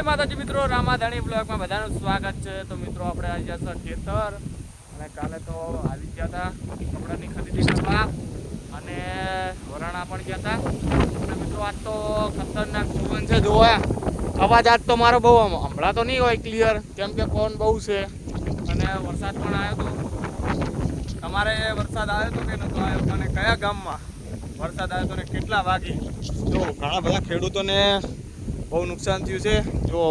માતાજી મિત્રો, રામાધણી બ્લોગમાં બધાનું સ્વાગત છે। તો મિત્રો આપણે આવી ગયા છે ખેતર અને કાલે તો આવી ગયા હતા કપડાની ખરીદી કરવા અને વરાણા પણ ગયા હતા અને મિત્રો આજ તો ખતરનાક પવન છે। જોવા અવાજ આજ તો મારો બહુ હમણાં તો નહીં હોય ક્લિયર, કેમ કે પવન બહુ છે અને વરસાદ પણ આવ્યો હતો। તમારે વરસાદ આવ્યો હતો કે નહોતો આવ્યો અને કયા ગામમાં વરસાદ આવ્યો હતો ને કેટલા વાગે? જો ઘણા બધા ખેડૂતોને બહુ નુકસાન થયું છે। જો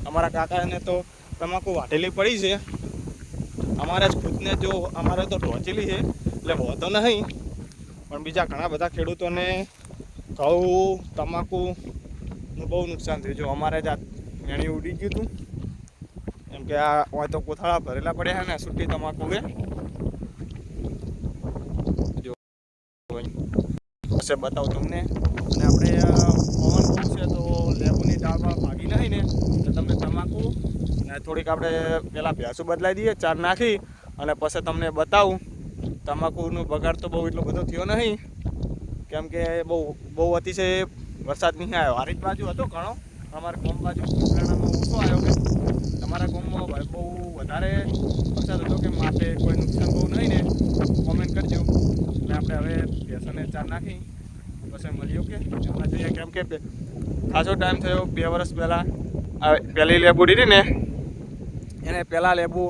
અમારા કાકાને તો તમાકુ વાટેલી પડી છે, અમારે જ ખુદને જો અમારે તો ઢોચેલી છે એટલે વાંધો નહીં, પણ બીજા ઘણા બધા ખેડૂતોને ઘઉં તમાકુનું બહુ નુકસાન થયું। જો અમારે જ આ મેણી ઉડી ગયું હતું, એમ કે આ હોય તો કોથળા ભરેલા પડ્યા છે ને છૂટી તમાકુ છે। જો પછી બતાવું તમને। અને આપણે પવન બહુ છે તો લેબુની ડાળમાં ભાગી નહીં ને તો તમને તમાકુ ને થોડીક આપણે પહેલાં ભેંસું બદલાવી દઈએ ચાર નાખી અને પછી તમને બતાવું। તમાકુનો બગાડ તો બહુ એટલો બધો થયો નહીં, કેમ કે બહુ અતિશય વરસાદ નહીં આવ્યો। હારી બાજુ હતો ઘણો, અમારા ગામ બાજુ ઉત્તરાયણમાં ઓછો આવ્યો કે તમારા ગામમાં બહુ વધારે વરસાદ હતો કે માટે કોઈ નુકસાન બહુ નહીં ને કોમેન્ટ કરજો। એટલે આપણે હવે ભેંસોને ચાર નાખી પછી મળ્યો કે એમાં જોઈએ, કેમ કે ખાસો ટાઈમ થયો 2 વર્ષ પહેલાં પહેલી લેબુ દીધી ને એને પહેલાં લેબુ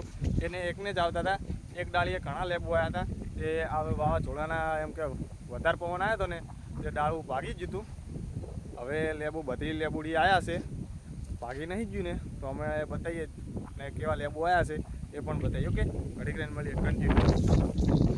એને એકને જ આવતા હતા, એક ડાળીએ ઘણા લેબુ આવ્યા હતા। એ આ વાવાઝોડાના એમ કે વધારે પવન આવ્યો હતો ને તે ડાળું ભાગી જ હતું। હવે લેબુ બધી લેબુડી આવ્યા છે, ભાગી નહીં ગયું ને તો અમે બતાવીએ ને કેવા લેબુ આવ્યા છે એ પણ બતાવીએ। ઓકે, ઘડીક રહીને મળીએ, કન્ટિન્યુ।